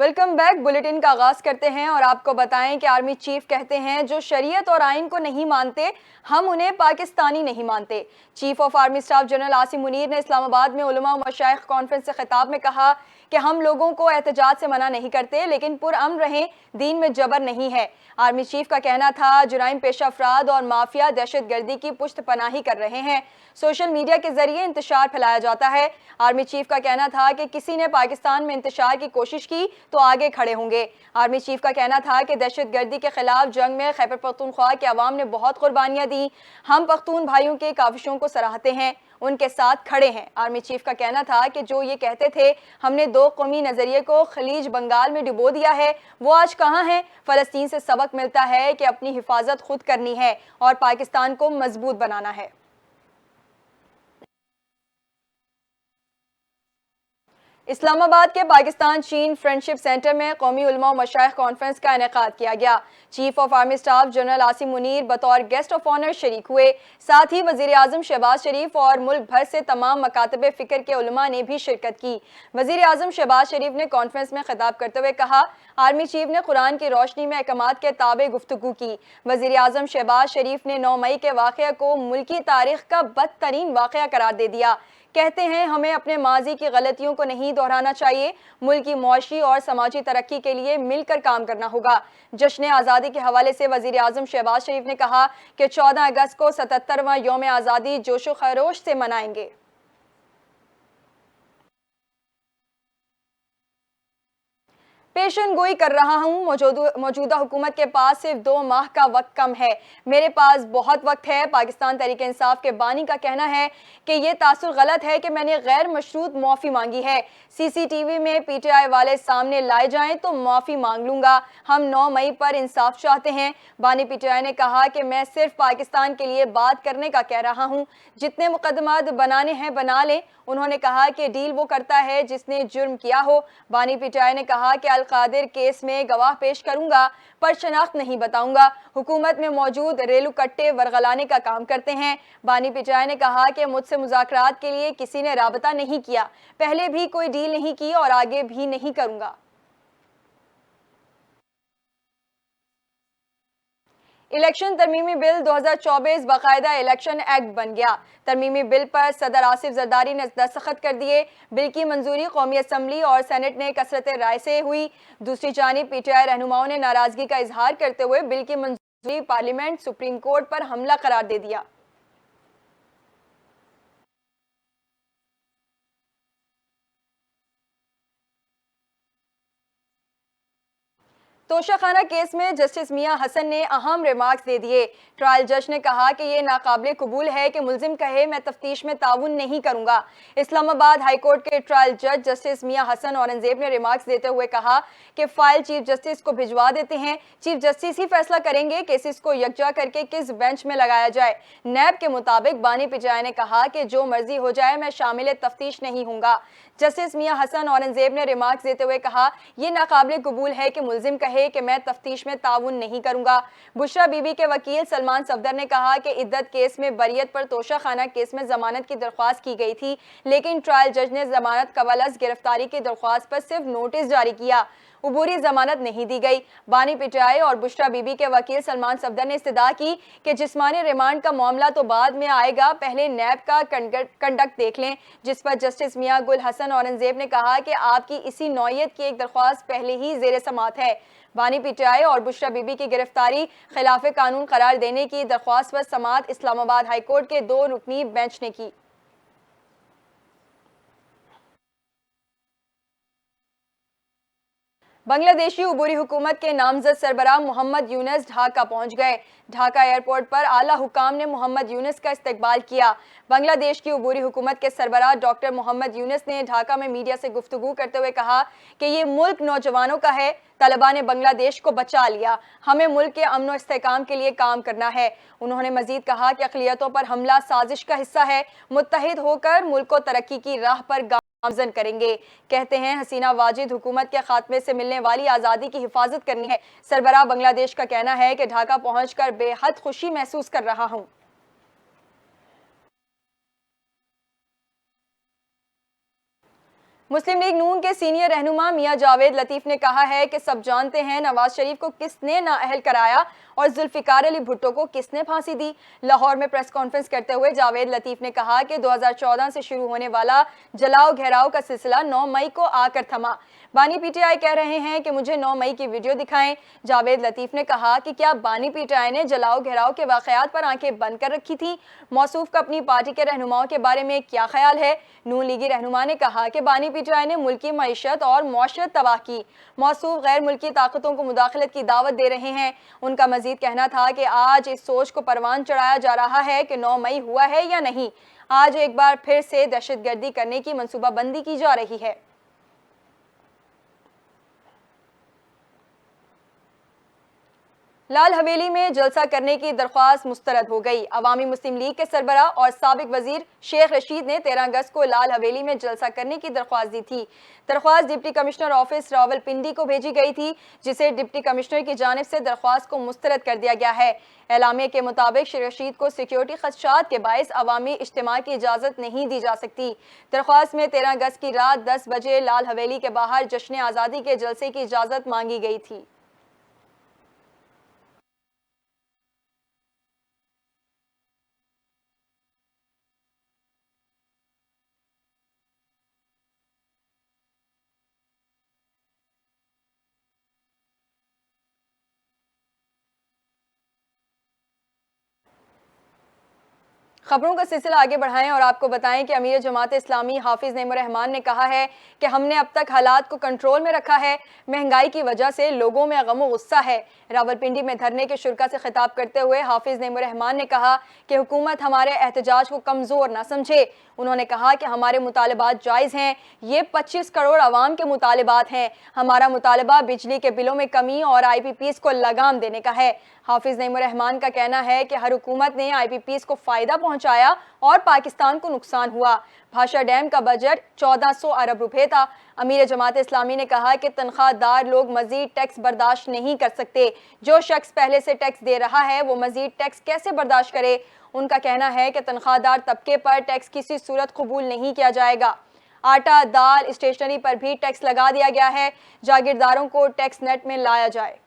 Welcome back. Bulletin का आगाज करते हैं और आपको बताएं कि आर्मी चीफ कहते हैं जो शरीयत और आइन को नहीं मानते हम उन्हें पाकिस्तानी नहीं मानते। Chief of army staff general Asim Munir ने इस्लामाबाद में उलमा और मशाइख कॉन्फ्रेंस से खिताब में कहा कि हम लोगों को एहतजाज से मना नहीं करते, लेकिन पुरअमन रहें, दीन में जबर नहीं है। आर्मी चीफ का कहना था जुराइम पेशा अफराद और माफिया दहशत गर्दी की पुष्ट पनाही कर रहे हैं, सोशल मीडिया के जरिए इंतशार फैलाया जाता है। आर्मी चीफ का कहना था कि किसी ने पाकिस्तान में इंतशार की कोशिश की तो आगे खड़े होंगे। आर्मी चीफ का कहना था कि दहशत गर्दी के खिलाफ जंग में खैबर पख्तूनख्वा के अवाम ने बहुत कुर्बानियां दी। हम पख्तून भाइयों के काविशों को सराहते हैं, उनके साथ खड़े हैं। आर्मी चीफ का कहना था कि जो ये कहते थे हमने दो कौमी नजरिए को खलीज बंगाल में डुबो दिया है, वो आज कहां है। फलस्तीन से सबक मिलता है कि अपनी हिफाजत खुद करनी है और पाकिस्तान को मजबूत बनाना है। इस्लामाबाद के पाकिस्तान चीन फ्रेंडशिप सेंटर में कौमी उलमा और मशाइख कॉन्फ्रेंस का इनेकाद किया गया। Chief of army staff general Asim Munir बतौर गेस्ट ऑफ ऑनर शरीक हुए। साथ ही वजीर आजम शहबाज शरीफ और मुल्क भर से तमाम मकातब फिक्र के उलमा ने भी शिरकत की। वजीर आजम शहबाज शरीफ ने कॉन्फ्रेंस में खिताब करते हुए कहा, आर्मी चीफ ने कुरान की रोशनी में अहकामात के ताबे गुफ्तगू की। वजीर आजम शहबाज शरीफ ने 9 मई के वाक़या को मुल्की तारीख का बदतरीन वाक़या करार दे दिया। कहते हैं हमें अपने माजी की गलतियों को नहीं दोहराना चाहिए, मुल्क की मुआशी और समाजी तरक्की के लिए मिलकर काम करना होगा। जश्न आज़ादी के हवाले से वजीर आजम शहबाज शरीफ ने कहा कि 14 अगस्त को 77वां यौम आज़ादी जोशो खरोश से मनाएंगे। पेशन गोई कर रहा हूँ, मौजूदा हुकूमत के पास सिर्फ 2 माह का वक्त कम है, मेरे पास बहुत वक्त है। पाकिस्तान तहरीक इंसाफ के बानी का कहना है कि यह तासुर गलत है कि मैंने गैर मशरूत माफ़ी मांगी है। सीसीटीवी में पीटीआई वाले सामने लाए जाएं तो माफ़ी मांग लूंगा। हम 9 मई पर इंसाफ चाहते हैं। बानी पीटीआई ने कहा कि मैं सिर्फ पाकिस्तान के लिए बात करने का कह रहा हूँ, जितने मुकदमात बनाने हैं बना लें। उन्होंने कहा कि डील वो करता है जिसने जुर्म किया हो। बानी पीटीआई ने कहा कि कादिर केस में गवाह पेश करूंगा पर शनाख्त नहीं बताऊंगा। हुकूमत में मौजूद रेलू कट्टे वरगलाने का काम करते हैं। बानी पिचाई ने कहा कि मुझसे मुज़ाकरात के लिए किसी ने राबता नहीं किया, पहले भी कोई डील नहीं की और आगे भी नहीं करूंगा। इलेक्शन तरमीमी बिल 2024 बाकायदा इलेक्शन एक्ट बन गया। तरमीमी बिल पर सदर आसिफ जरदारी ने दस्तखत कर दिए। बिल की मंजूरी कौमी असम्बली और सेनेट ने कसरत राय से हुई। दूसरी जानिब पीटीआई रहनुमाओं ने नाराजगी का इजहार करते हुए बिल की मंजूरी पार्लियामेंट सुप्रीम कोर्ट पर हमला करार दे दिया। तोशाखाना केस में जस्टिस मियां हसन ने अहम रिमार्क्स दे दिए। ट्रायल जज ने कहा कि यह नाकाबिले कबूल है कि मुलजिम कहे मैं तफ्तीश में ताउन नहीं करूंगा। इस्लामाबाद हाईकोर्ट के ट्रायल जज जस्टिस मियां हसन औरंगजेब ने रिमार्क्स देते हुए कहा कि फाइल चीफ जस्टिस को भिजवा देते हैं, चीफ जस्टिस ही फैसला करेंगे केसेस को यकजा करके किस बेंच में लगाया जाए। नैब के मुताबिक बानी पिजाई ने कहा कि जो मर्जी हो जाए मैं शामिल तफ्तीश नहीं हूंगा। जस्टिस मियां हसन औरंगजेब ने रिमार्क्स देते हुए कहा यह नाकाबिले कबूल है कि मुलजिम कहे कि मैं तफ्तीश में ताउन नहीं करूंगा। बुशरा बीबी के वकील सलमान सफदर ने कहा कि इद्दत केस में बरियत पर तोशाखाना केस में जमानत की दरख्वास्त की गई थी, लेकिन ट्रायल जज ने जमानत कबल गिरफ्तारी की दरख्वास्त पर सिर्फ नोटिस जारी किया, उबूरी जमानत नहीं दी गई। बानी पिटाई और बुशरा बीबी के वकील सलमान सफदर ने इस्तदा की कि जिस्मानी रिमांड का मामला तो बाद में आएगा, पहले नैब का कंडक्ट देख लें, जिस पर जस्टिस मियां गुल हसन औरंगजेब ने कहा कि आपकी इसी नौयत की एक दरख्वास्त पहले ही जेर समात है। बानी पिटाई और बुशरा बीबी की गिरफ्तारी खिलाफ कानून करार देने की दरख्वास्त पर समात इस्लामाबाद हाईकोर्ट के 2 रुकनी बेंच ने की। बांग्लादेशी उबूरी हुकूमत के नामजद सरबराह मोहम्मद यूनुस ढाका पहुंच गए। ढाका एयरपोर्ट पर आला हुकाम ने मोहम्मद यूनुस का इस्तकबाल किया। बांग्लादेश की उबूरी हुकूमत के सरबराह डॉक्टर मोहम्मद यूनुस ने ढाका में मीडिया से गुफ्तगू करते हुए कहा कि ये मुल्क नौजवानों का है, तालिबान ने बांग्लादेश को बचा लिया, हमें मुल्क के अमन और इस्तेहकाम के लिए काम करना है। उन्होंने मजीद कहा कि अक़लियतों पर हमला साजिश का हिस्सा है, मुत्तहिद होकर मुल्क को तरक्की की राह पर गामजन करेंगे। कहते हैं हसीना वाजिद हुकूमत के खात्मे से मिलने वाली आज़ादी की हिफाजत करनी है। सरबराह बांग्लादेश का कहना है कि ढाका पहुंचकर बेहद खुशी महसूस कर रहा हूं। मुस्लिम लीग नून के सीनियर रहनुमा मियां जावेद लतीफ ने कहा है कि सब जानते हैं नवाज शरीफ को किसने नाअहल कराया और जुल्फिकार अली भुट्टो को किसने फांसी दी। लाहौर में प्रेस कॉन्फ्रेंस करते हुए जावेद लतीफ ने कहा कि 2014 से शुरू होने वाला जलाओ घेराव का सिलसिला 9 मई को आकर थमा। बानी पीटीआई कह रहे हैं कि मुझे 9 मई की वीडियो दिखाएं। जावेद लतीफ ने कहा कि क्या बानी पीटीआई ने जलाओ घेराव के वाकयात पर आंखें बंद कर रखी थी। मौसूफ का अपनी पार्टी के रहनुमाओं के बारे में क्या ख्याल है। नून लीगी रहनुमा ने कहा कि बानी पीटीआई ने मुल्की मईशत और मौशरत तबाह की। मौसूफ गैर मुल्की ताकतों को मुदाखलत की दावत दे रहे हैं। उनका मजीद कहना था कि आज इस सोच को परवान चढ़ाया जा रहा है कि 9 मई हुआ है या नहीं। आज एक बार फिर से दहशतगर्दी करने की मनसूबाबंदी की जा रही है। लाल हवेली में जलसा करने की दरख्वास्त मुस्तरद हो गई। अवामी मुस्लिम लीग के सरबरा और साबिक वजीर शेख रशीद ने 13 अगस्त को लाल हवेली में जलसा करने की दरख्वास्त दी थी। दरख्वास्त डिप्टी कमिश्नर ऑफिस रावलपिंडी को भेजी गई थी, जिसे डिप्टी कमिश्नर की जानिब से दरख्वास्त को मुस्तरद कर दिया गया है। एलामिया के मुताबिक शेख रशीद को सिक्योरिटी खदशात के बायस अवामी इज्तिमा की इजाज़त नहीं दी जा सकती। दरख्वास्त में 13 अगस्त की रात 10 बजे लाल हवेली के बाहर जश्न आज़ादी के जलसे की इजाज़त मांगी गई थी। खबरों का सिलसिला आगे बढ़ाएं और आपको बताएं कि अमीर जमात इस्लामी हाफिज नईमुर रहमान ने कहा है कि हमने अब तक हालात को कंट्रोल में रखा है। महंगाई की वजह से लोगों में गम गुस्सा है। रावलपिंडी में धरने के शुरा से खिताब करते हुए हाफिज नईमुर रहमान ने कहा कि हुकूमत हमारे एहतजाज को कमज़ोर ना समझे। उन्होंने कहा कि हमारे मुतालबात जायज़ हैं। ये 25 करोड़ आवाम के मुतालबात हैं। हमारा मुतालबा बिजली के बिलों में कमी और IPPs को लगाम देने का है। हाफिज नईमुर रहमान का कहना है कि हर हुकूमत ने IPPs को फ़ायदा पहुंचाया और पाकिस्तान को नुकसान हुआ। भाषा डैम का बजट 1400 अरब रुपए था। अमीर जमात इस्लामी ने कहा कि तनख्वाहदार लोग मजीद टैक्स बर्दाश्त नहीं कर सकते। जो शख्स पहले से टैक्स दे रहा है वो मजीद टैक्स कैसे बर्दाश्त करे। उनका कहना है कि तनख्वाहदार तबके पर टैक्स किसी सूरत कबूल नहीं किया जाएगा। आटा, दाल, स्टेशनरी पर भी टैक्स लगा दिया गया है। जागीरदारों को टैक्स नेट में लाया जाए।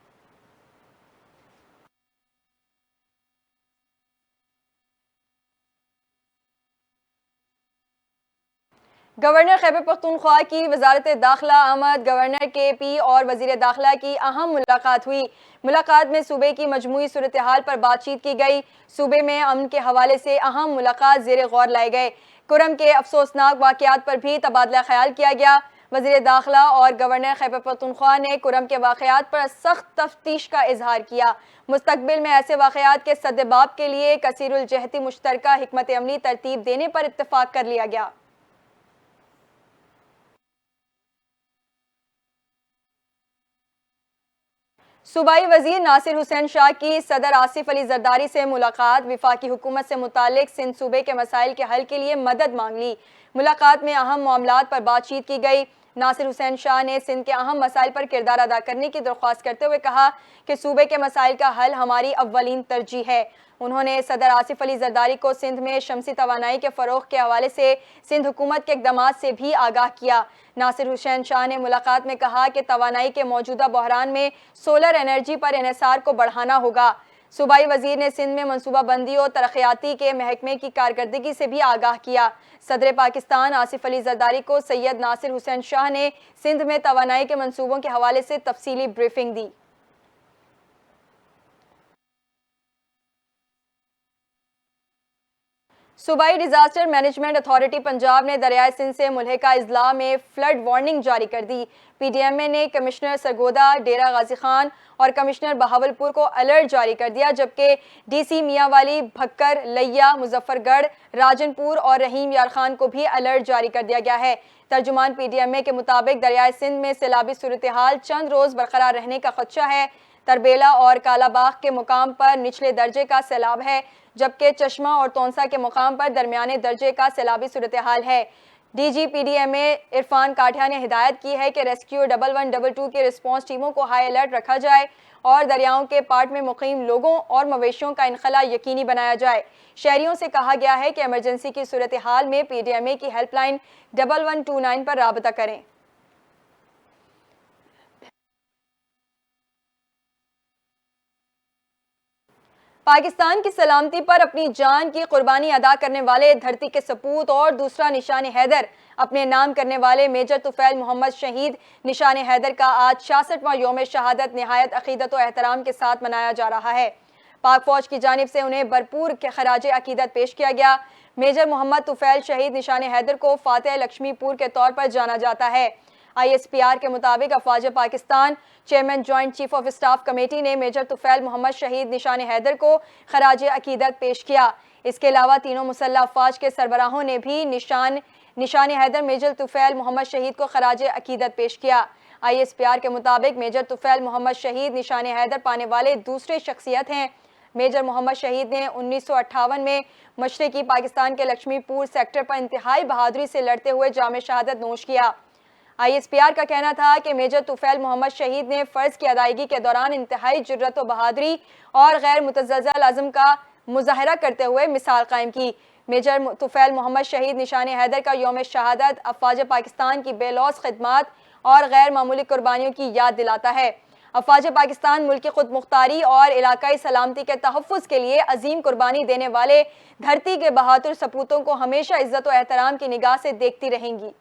गवर्नर खैबर पख्तूनख्वा की वजारत दाखिला आमद गवर्नर KP और वजीर दाखिला की अहम मुलाकात हुई। मुलाकात में सूबे की मजमूई सूरत हाल पर बातचीत की गई। सूबे में अमन के हवाले से अहम मुलाकात ज़ेर गौर लाए गए। कुरम के अफसोसनाक वाक़यात पर भी तबादला ख्याल किया गया। वजीर दाखिला और गवर्नर खैबर पख्तूनख्वा ने कुरम के वाक़यात पर सख्त तफ्तीश का इजहार किया। मुस्तकबिल में ऐसे वाक़यात के सद्देबाब के लिए कसीरुल जहती मुश्तरका हिकमत अमली तरतीब देने पर इत्तफाक कर लिया गया। सूबाई वजीर नासिर हुसैन शाह की सदर आसिफ अली जरदारी से मुलाकात। विफाकी हुकूमत से मुतालिक सिंध सूबे के मसाइल के हल के लिए मदद मांग ली। मुलाकात में अहम मामलात पर बातचीत की गई। नासिर हुसैन शाह ने सिंध के अहम मसाइल पर किरदार अदा करने की दरख्वास्त करते हुए कहा कि सूबे के मसाइल का हल हमारी अव्वलीन तरजीह है। उन्होंने सदर आसिफ अली जरदारी को सिंध में शमसी तवानाई के फ़रोग़ के हवाले से सिंध हुकूमत के इक़दामात से भी आगाह किया। नासिर हुसैन शाह ने मुलाकात में कहा कि तवानाई के मौजूदा बहरान में सोलर एनर्जी पर इन्हिसार को बढ़ाना होगा। सूबाई वजीर ने सिंध में मनसूबाबंदी और तरक्याती के महकमे की कारकर्दगी से भी आगाह किया। सदर पाकिस्तान आसिफ अली जरदारी को सैयद नासिर हुसैन शाह ने सिंध में तवानाई के मनसूबों के हवाले से तफसीली ब्रीफिंग दी। सूबाई डिजास्टर मैनेजमेंट अथॉरिटी पंजाब ने दरियाए सिंध से मुल्हिका अजला में फ्लड वार्निंग जारी कर दी। PDMA ने कमिश्नर सरगोदा, डेरा गाजी खान और कमिश्नर बहावलपुर को अलर्ट जारी कर दिया, जबकि DC मियांवाली, भक्कर, लैया, मुजफ्फरगढ़, राजनपुर और रहीम यार खान को भी अलर्ट जारी कर दिया गया है। तर्जुमान PDMA के मुताबिक दरियाए सिंध में सैलाबी सूरत हाल चंद रोज बरकरार रहने का खदशा है। तरबेला और कालाबाग के मुकाम पर निचले दर्जे का सैलाब है, जबकि चश्मा और तौंसा के मुकाम पर दरमियाने दर्जे का सैलाबी सूरत हाल है। DGPDMA इरफान काठिया ने हिदायत की है कि रेस्क्यू 1122 की रिस्पांस टीमों को हाई अलर्ट रखा जाए और दरियाओं के पाट में मुकीम लोगों और मवेशियों का इनखला यकीनी बनाया जाए। शहरियों से कहा गया है कि इमरजेंसी की सूरत हाल में PDMA की हेल्पलाइन 1129 पर राबता करें। पाकिस्तान की सलामती पर अपनी जान की कुर्बानी अदा करने वाले धरती के सपूत और दूसरा निशान हैदर अपने नाम करने वाले मेजर तुफैल मोहम्मद शहीद निशान हैदर का आज 66वां योम शहादत निहायत अकीदत और एहतराम के साथ मनाया जा रहा है। पाक फौज की जानिब से उन्हें भरपूर खराज अकीदत पेश किया गया। मेजर मोहम्मद तुफैल शहीद निशान हैदर को फातेह लक्ष्मीपुर के तौर पर जाना जाता है। ISPR के मुताबिक अफवाज Pakistan chairman joint chief of staff committee ने मेजर तुफैल मोहम्मद शहीद निशान हैदर को खराज अकीदत पेश किया। इसके अलावा तीनों मुसल्लह अफवाज के सरबराहों ने भी निशान हैदर मेजर तुफैल मोहम्मद शहीद को खराज अकीदत पेश किया। ISPR के मुताबिक मेजर तुफैल मोहम्मद शहीद निशान हैदर पाने वाले दूसरे शख्सियत हैं। मेजर मोहम्मद शहीद ने 1958 में मशरकी पाकिस्तान के लक्ष्मीपुर सेक्टर पर इंतहाई बहादुरी से लड़ते हुए जाम शहादत नोश किया। ISPR का कहना था कि मेजर तुफैल मोहम्मद शहीद ने फ़र्ज की अदायगी के दौरान इंतहाई जुर्रत व बहादुरी और गैर मुतज़्ज़ल अज़्म का मुज़ाहरा करते हुए मिसाल कायम की। मेजर तुफैल मोहम्मद शहीद निशान हैदर का योम शहादत अफवाज पाकिस्तान की बेलौस खिदमात और गैर मामूली कुर्बानियों की याद दिलाता है। अफवाज पाकिस्तान मुल्क की खुद मुख्तारी और इलाकाई सलामती के तहफ़्फ़ुज़ के लिए अजीम कुर्बानी देने वाले धरती के बहादुर सपूतों को हमेशा इज़्ज़त व एहतराम की निगाह से देखती रहेंगी।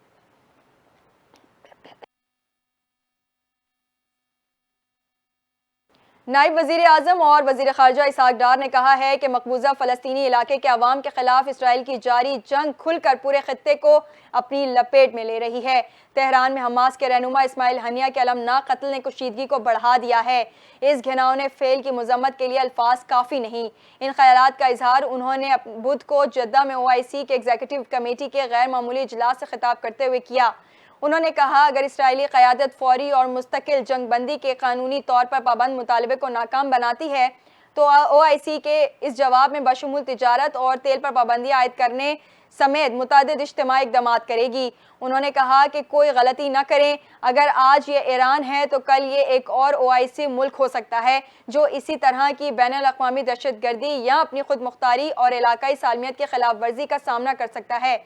नायब वज़ीर आज़म और वज़ीर ख़ारजा इसहाक़ डार ने कहा है कि मकबूजा फ़लस्तीनी इलाके के अवाम के खिलाफ इसराइल की जारी जंग खुलकर पूरे खित्ते को अपनी लपेट में ले रही है। तेहरान में हमास के रहनुमा इस्माइल हनिया के अलमनाक कत्ल ने कुशीदगी को बढ़ा दिया है। इस घिनौने फेल की मजम्मत के लिए अल्फाज काफ़ी नहीं। इन ख्यालात का इजहार उन्होंने बुध को जद्दा में OIC के एग्जीक्यूटिव कमेटी के गैर मामूली इजलास से खिताब करते हुए किया। उन्होंने कहा, अगर इसराइली क़यादत फौरी और मुस्तकिल जंगबंदी के कानूनी तौर पर पाबंद मुतालबे को नाकाम बनाती है तो OIC के इस जवाब में बशमूल तिजारत और तेल पर पाबंदी आयद करने समेत मुतअद्दिद इज्तिमाई इक़दामात करेगी। उन्होंने कहा कि कोई गलती न करें, अगर आज ये ईरान है तो कल ये एक और OIC मुल्क हो सकता है जो इसी तरह की बैनुल-अक़वामी दहशतगर्दी या अपनी खुद मुख्तारी और इलाकाई सालमियत की खिलाफ वर्जी का सामना कर सकता है।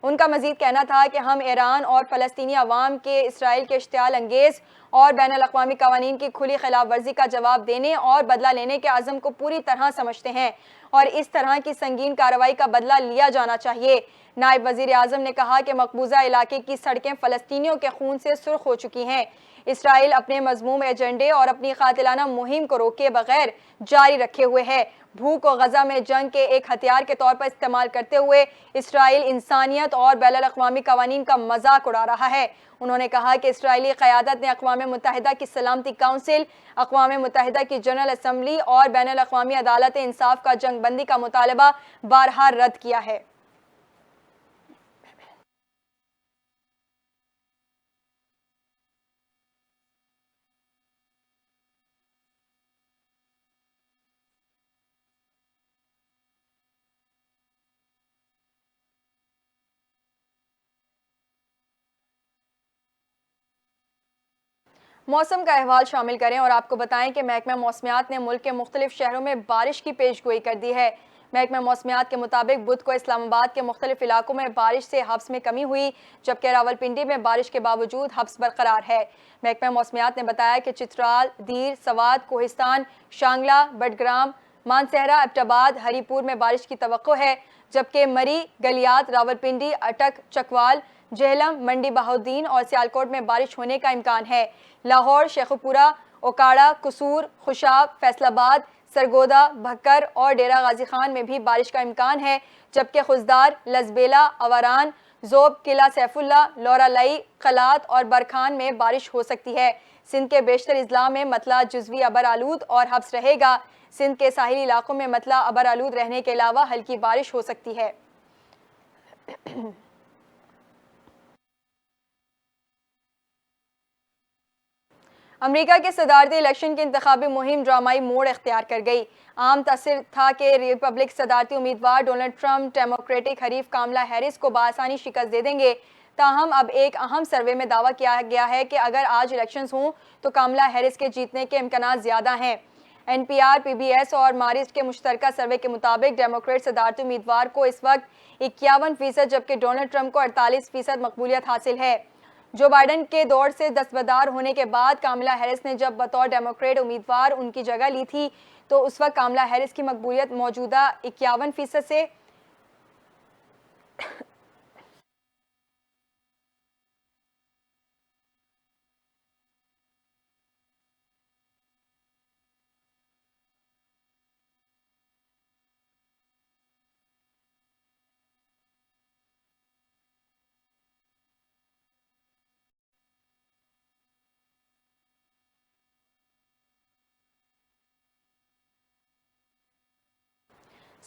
उनका मजीद कहना था कि हम ईरान और फ़लस्तीनी अवाम के इसराइल के इश्तियाल अंगेज़ और बैनुल-अक़वामी क़वानीन की खुली खिलाफ वर्जी का जवाब देने और बदला लेने के अज़म को पूरी तरह समझते हैं और इस तरह की संगीन कार्रवाई का बदला लिया जाना चाहिए। नायब वज़ीर आज़म ने कहा कि मकबूजा इलाके की सड़कें फ़लस्तीनियों के खून से सुर्ख हो चुकी हैं। इसराइल अपने मज़मूम एजेंडे और अपनी कातिलाना मुहिम को रोके बगैर जारी रखे हुए है। भूख को गजा में जंग के एक हथियार के तौर पर इस्तेमाल करते हुए इसराइल इंसानियत और बैनुल-अक़वामी क़वानीन का मजाक उड़ा रहा है। उन्होंने कहा कि इसराइली क़यादत ने अक़वाम मुत्तहिदा की सलामती काउंसिल, अक़वाम मुत्तहिदा की जनरल असम्बली और बैनुल-अक़वामी अदालत इंसाफ का जंगबंदी का मुतालबा बारहा रद्द किया है। मौसम का अहवाल शामिल करें और आपको बताएं कि महकमा मौसमियात ने मुल्क के मुख्तलिफ शहरों में बारिश की पेशगोई कर दी है। महकमा मौसमियात के मुताबिक बुध को इस्लामाबाद के मुख्तलिफ इलाकों में बारिश से हब्स में कमी हुई, जबकि रावलपिंडी में बारिश के बावजूद हब्स बरकरार है। महकमा मौसमियात ने बताया कि चित्राल, दीर, सवाद, कोहिस्तान, शांगला, बडग्राम, मानसहरा, एबटाबाद, हरीपुर में बारिश की तवक्को है, जबकि मरी, गलियात, रावलपिंडी, अटक, चकवाल, जेहलम, मंडी बहाउद्दीन और सियालकोट में बारिश होने का इम्कान है। लाहौर, शेखुपुरा, ओकाड़ा, कसूर, खुशाब, फैसलाबाद, सरगोदा, भक्कर और डेरा गाजी खान में भी बारिश का इम्कान है, जबकि खुजदार, लजबेला, अवारान, जोब, किला सैफुल्ला, लौरालई, कलात और बरखान में बारिश हो सकती है। सिंध के बेशतर इजला में मतला जुजवी अबर आलूद और हब्स रहेगा। सिंध के साहिली इलाकों में मतला अबर आलूद रहने के अलावा हल्की बारिश हो सकती है। अमेरिका के सदारती इलेक्शन की इंतखाबी मुहिम ड्रामाई मोड़ इख्तियार कर गई। आम तस्वीर था कि रिपब्लिक सदारती उम्मीदवार डोनाल्ड ट्रंप डेमोक्रेटिक हरीफ कामला हैरिस को बासानी शिकस्त दे देंगे। ताहम अब एक अहम सर्वे में दावा किया गया है कि अगर आज इलेक्शंस हों तो कामला हैरिस के जीतने के इम्कान ज़्यादा हैं। NPR, PBS और मारिस्ट के मुश्तरका सर्वे के मुताबिक डेमोक्रेट सदारती उम्मीदवार को इस वक्त 51%, जबकि डोनाल्ड ट्रंप को 48% मकबूलियत हासिल है। जो बाइडन के दौर से दस्तबरदार होने के बाद कामला हैरिस ने जब बतौर डेमोक्रेट उम्मीदवार उनकी जगह ली थी तो उस वक्त कामला हैरिस की मकबूलियत मौजूदा 51% से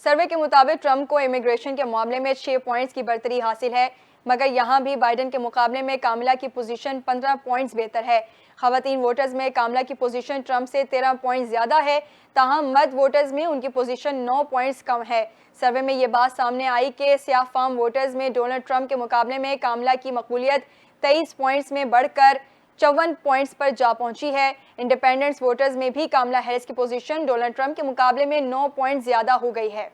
सर्वे के मुताबिक ट्रंप को इमिग्रेशन के मामले में 6 पॉइंट्स की बढ़तरी हासिल है, मगर यहां भी बाइडन के मुकाबले में कामला की पोजीशन 15 पॉइंट्स बेहतर है। खवातीन वोटर्स में कामला की पोजीशन ट्रंप से 13 पॉइंट्स ज़्यादा है, ताहम मर्द वोटर्स में उनकी पोजीशन 9 पॉइंट्स कम है। सर्वे में ये बात सामने आई कि सियाह फार्म वोटर्स में डोनाल्ड ट्रंप के मुकाबले में कामला की मकबूलियत 23 पॉइंट्स में बढ़कर 54 पॉइंट्स पर जा पहुंची है। इंडिपेंडेंट्स वोटर्स में भी कामला हैरिस की पोजीशन डोनाल्ड ट्रंप के मुकाबले में 9 पॉइंट ज़्यादा हो गई है।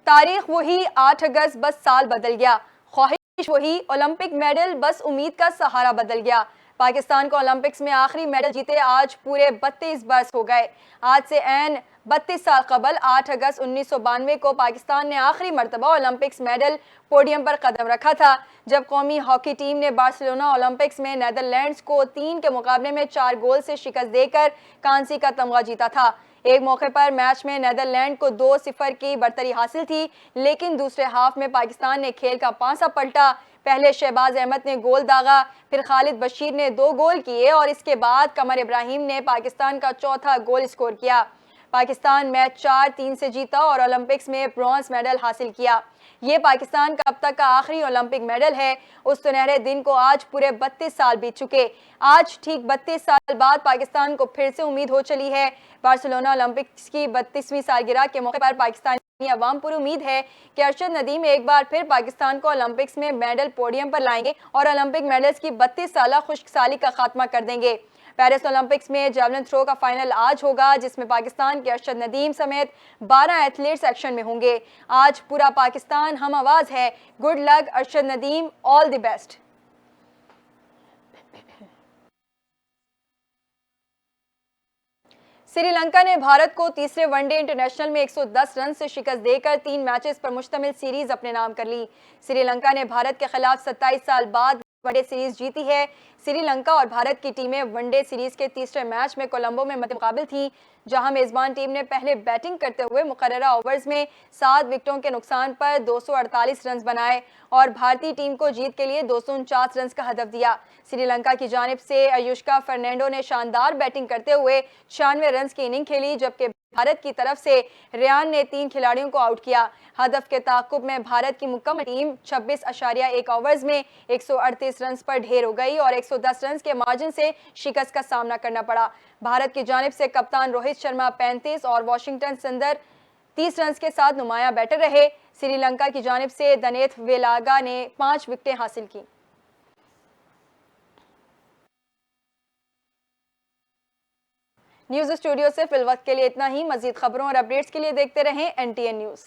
तारीख वही 8 अगस्त, बस साल बदल गया। ख्वाहिश वही, ओलंपिक मेडल, बस उम्मीद का सहारा बदल गया। पाकिस्तान को ओलंपिक्स में आखिरी मेडल जीते आज पूरे 32 बरस हो गए। आज से ऐन 32 साल कबल 8 अगस्त 1992 को पाकिस्तान ने आखिरी मरतबा ओलंपिक्स मेडल पोडियम पर कदम रखा था, जब कौमी हॉकी टीम ने बार्सिलोना ओलंपिक्स में नीदरलैंड्स को 3 के मुकाबले में 4 गोल से शिकस्त देकर कांसी का तमगा जीता था। एक मौके पर मैच में नीदरलैंड को 2-0 की बढ़तरी हासिल थी, लेकिन दूसरे हाफ में पाकिस्तान ने खेल का पांसा पलटा। पहले शहबाज अहमद ने गोल दागा, फिर खालिद बशीर ने 2 गोल किए और इसके बाद कमर इब्राहिम ने पाकिस्तान का चौथा गोल स्कोर किया। पाकिस्तान मैच 4-3 से जीता और ओलंपिक्स में ब्रॉन्ज मेडल हासिल किया। ये पाकिस्तान का अब तक का आखिरी ओलंपिक मेडल है। उस सुनहरे दिन को आज पूरे 32 साल बीत चुके। आज ठीक 32 साल बाद पाकिस्तान को फिर से उम्मीद हो चली है। बार्सिलोना ओलंपिक्स की 32वीं सालगिरह के मौके पर पाकिस्तानी अवाम पर उम्मीद है कि अरशद नदीम एक बार फिर पाकिस्तान को ओलंपिक्स में मेडल पोडियम पर लाएंगे और ओलंपिक मेडल्स की 32 साल खुशहाली का खात्मा कर देंगे। पेरिस ओलंपिक्स में जेवलिन थ्रो का फाइनल आज होगा, जिसमें पाकिस्तान के अरशद नदीम समेत 12 एथलीट्स एक्शन में होंगे। आज पूरा पाकिस्तान हम आवाज है। Good luck Arshad Nadeem, all the best. Sri Lanka ने भारत को तीसरे वनडे इंटरनेशनल में 110 रन से शिकस्त देकर 3 मैचेस पर मुश्तमिल सीरीज अपने नाम कर ली। श्रीलंका ने भारत के खिलाफ 27 साल बाद वनडे सीरीज जीती है। श्रीलंका और भारत की टीमें वनडे सीरीज के तीसरे मैच में कोलंबो में मुकाबिल थी, जहां मेजबान टीम ने पहले बैटिंग करते हुए मुकर्ररा ओवर्स में 7 विकेटों के नुकसान पर 248 रन बनाए और भारतीय टीम को जीत के लिए 249 रन का हदफ दिया। श्रीलंका की जानिब से अयुष्का फर्नांडो ने शानदार बैटिंग करते हुए 96 रन की इनिंग खेली, जबकि भारत की तरफ से रेयान ने 3 खिलाड़ियों को आउट किया। हदफ के ताक़ुब में भारत की मुकम्मल टीम 26.1 ओवर्स में 138 रन पर ढेर हो गई और 110 रन के मार्जिन से शिकस्त का सामना करना पड़ा। भारत की जानिब से कप्तान रोहित शर्मा 35 और वाशिंगटन सुंदर 30 रन के साथ नुमायां बैटर रहे। श्रीलंका की जानिब से दनेथ वेलागा ने 5 विकेटें हासिल की। न्यूज़ स्टूडियो से फिल वक्त के लिए इतना ही। मजीद खबरों और अपडेट्स के लिए देखते रहें NTN न्यूज़।